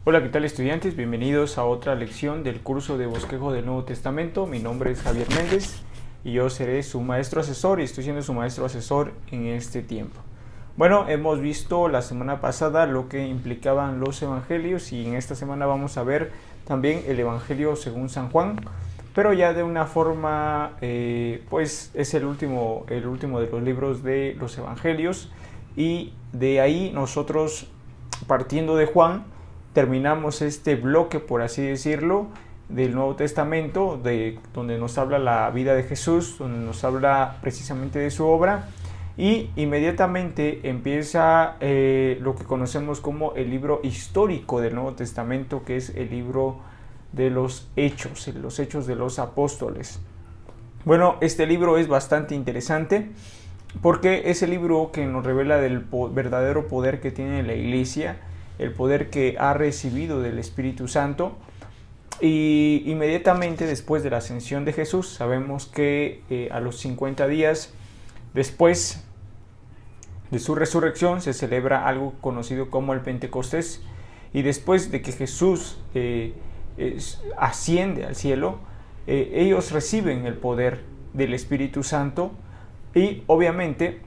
Hola, ¿qué tal estudiantes? Bienvenidos a otra lección del curso de bosquejo del Nuevo Testamento. Mi nombre es Javier Méndez y yo seré su maestro asesor y estoy siendo su maestro asesor en este tiempo. Bueno, hemos visto la semana pasada lo que implicaban los evangelios y en esta semana vamos a ver también el Evangelio según San Juan, pero ya de una forma, pues es el último de los libros de los evangelios y de ahí nosotros, partiendo de Juan, terminamos este bloque, por así decirlo, del Nuevo Testamento, donde nos habla la vida de Jesús, donde nos habla precisamente de su obra, y inmediatamente empieza lo que conocemos como el libro histórico del Nuevo Testamento, que es el libro de los Hechos de los Apóstoles. Bueno, este libro es bastante interesante porque es el libro que nos revela del verdadero poder que tiene la Iglesia, el poder que ha recibido del Espíritu Santo. Y inmediatamente después de la ascensión de Jesús, sabemos que a los 50 días después de su resurrección se celebra algo conocido como el Pentecostés. Y después de que Jesús asciende al cielo, ellos reciben el poder del Espíritu Santo y obviamente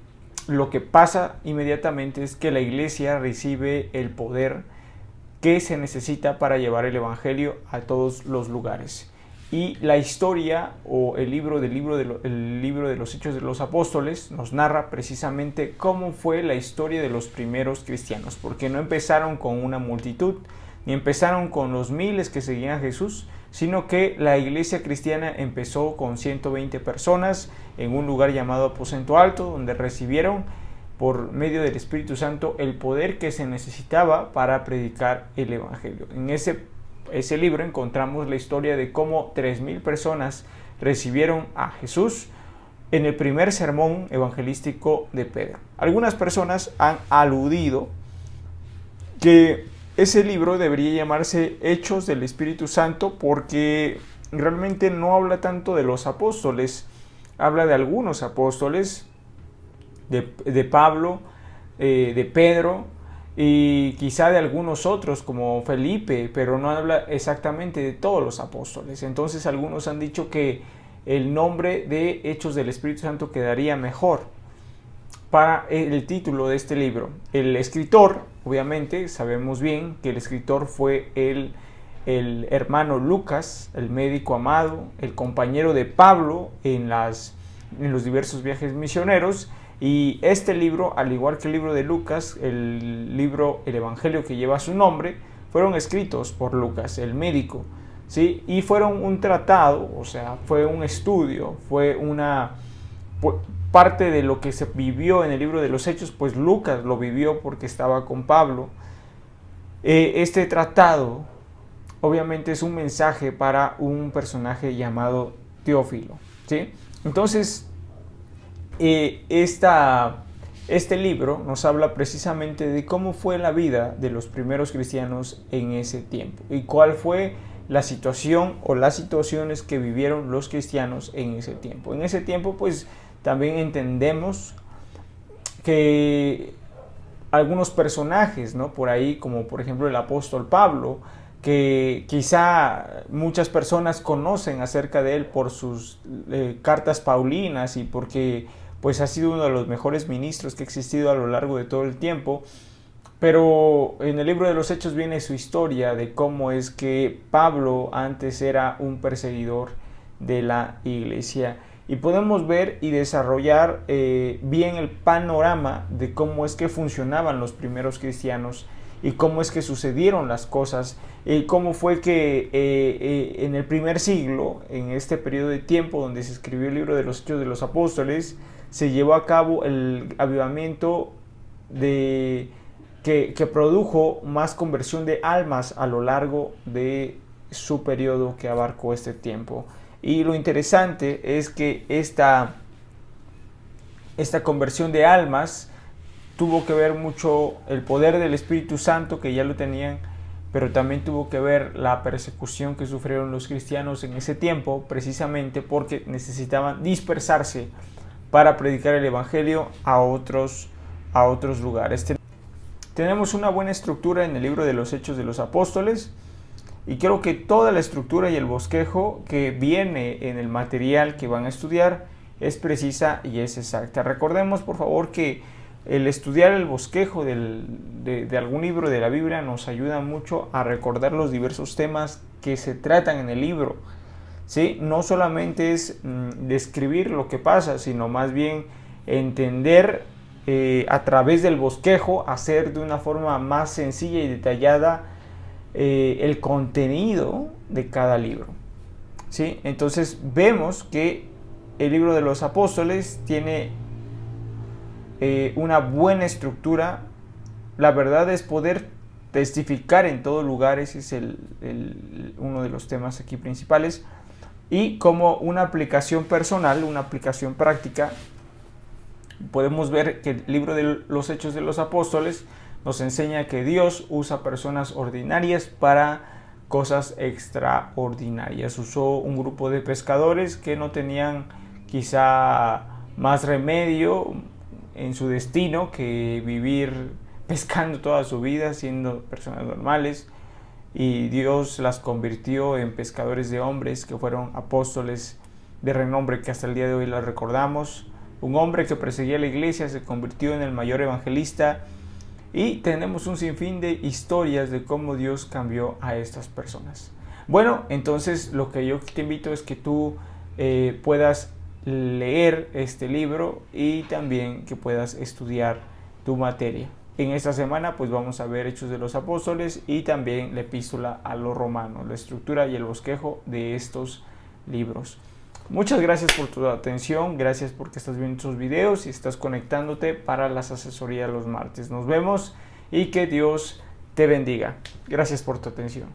lo que pasa inmediatamente es que la iglesia recibe el poder que se necesita para llevar el evangelio a todos los lugares. Y la historia o el libro de los Hechos de los Apóstoles nos narra precisamente cómo fue la historia de los primeros cristianos, porque no empezaron con una multitud, ni empezaron con los miles que seguían a Jesús, sino que la iglesia cristiana empezó con 120 personas en un lugar llamado Aposento Alto, donde recibieron por medio del Espíritu Santo el poder que se necesitaba para predicar el evangelio. En ese libro encontramos la historia de cómo 3,000 personas recibieron a Jesús en el primer sermón evangelístico de Pedro. Algunas personas han aludido que ese libro debería llamarse Hechos del Espíritu Santo porque realmente no habla tanto de los apóstoles, habla de algunos apóstoles, de Pablo, de Pedro y quizá de algunos otros como Felipe, pero no habla exactamente de todos los apóstoles. Entonces algunos han dicho que el nombre de Hechos del Espíritu Santo quedaría mejor para el título de este libro. El escritor, obviamente, sabemos bien que el escritor fue el hermano Lucas, el médico amado, el compañero de Pablo en los diversos viajes misioneros. Y este libro, al igual que el libro de Lucas, el Evangelio que lleva su nombre, fueron escritos por Lucas, el médico, ¿sí? Y fueron un tratado, o sea, fue un estudio, fue una parte de lo que se vivió en el libro de los Hechos, pues Lucas lo vivió porque estaba con Pablo. Este tratado obviamente es un mensaje para un personaje llamado Teófilo, ¿sí? Entonces, este libro nos habla precisamente de cómo fue la vida de los primeros cristianos en ese tiempo y cuál fue la situación o las situaciones que vivieron los cristianos en ese tiempo. En ese tiempo, pues, también entendemos que algunos personajes, ¿no? Por ahí, como por ejemplo el apóstol Pablo, que quizá muchas personas conocen acerca de él por sus cartas paulinas y porque pues ha sido uno de los mejores ministros que ha existido a lo largo de todo el tiempo. Pero en el libro de los Hechos viene su historia de cómo es que Pablo antes era un perseguidor de la iglesia. Y podemos ver y desarrollar bien el panorama de cómo es que funcionaban los primeros cristianos y cómo es que sucedieron las cosas y cómo fue que en el primer siglo, en este periodo de tiempo donde se escribió el libro de los Hechos de los Apóstoles, se llevó a cabo el avivamiento que produjo más conversión de almas a lo largo de su periodo que abarcó este tiempo. Y lo interesante es que esta conversión de almas tuvo que ver mucho el poder del Espíritu Santo, que ya lo tenían, pero también tuvo que ver la persecución que sufrieron los cristianos en ese tiempo, precisamente porque necesitaban dispersarse para predicar el Evangelio a otros lugares. Tenemos una buena estructura en el libro de los Hechos de los Apóstoles y creo que toda la estructura y el bosquejo que viene en el material que van a estudiar es precisa y es exacta. Recordemos por favor que el estudiar el bosquejo de algún libro de la Biblia nos ayuda mucho a recordar los diversos temas que se tratan en el libro. ¿Sí? No solamente es describir lo que pasa, sino más bien entender a través del bosquejo, hacer de una forma más sencilla y detallada el contenido de cada libro. ¿Sí? Entonces vemos que el libro de los Apóstoles tiene una buena estructura. La verdad es poder testificar en todo lugar, ese es uno de los temas aquí principales. Y como una aplicación personal, una aplicación práctica, podemos ver que el libro de los Hechos de los Apóstoles nos enseña que Dios usa personas ordinarias para cosas extraordinarias. Usó un grupo de pescadores que no tenían quizá más remedio en su destino que vivir pescando toda su vida, siendo personas normales. Y Dios las convirtió en pescadores de hombres que fueron apóstoles de renombre que hasta el día de hoy las recordamos. Un hombre que perseguía la iglesia se convirtió en el mayor evangelista y tenemos un sinfín de historias de cómo Dios cambió a estas personas. Bueno, entonces lo que yo te invito es que tú puedas leer este libro y también que puedas estudiar tu materia. En esta semana pues vamos a ver Hechos de los Apóstoles y también la epístola a los Romanos, la estructura y el bosquejo de estos libros. Muchas gracias por tu atención, gracias porque estás viendo estos videos y estás conectándote para las asesorías los martes. Nos vemos y que Dios te bendiga. Gracias por tu atención.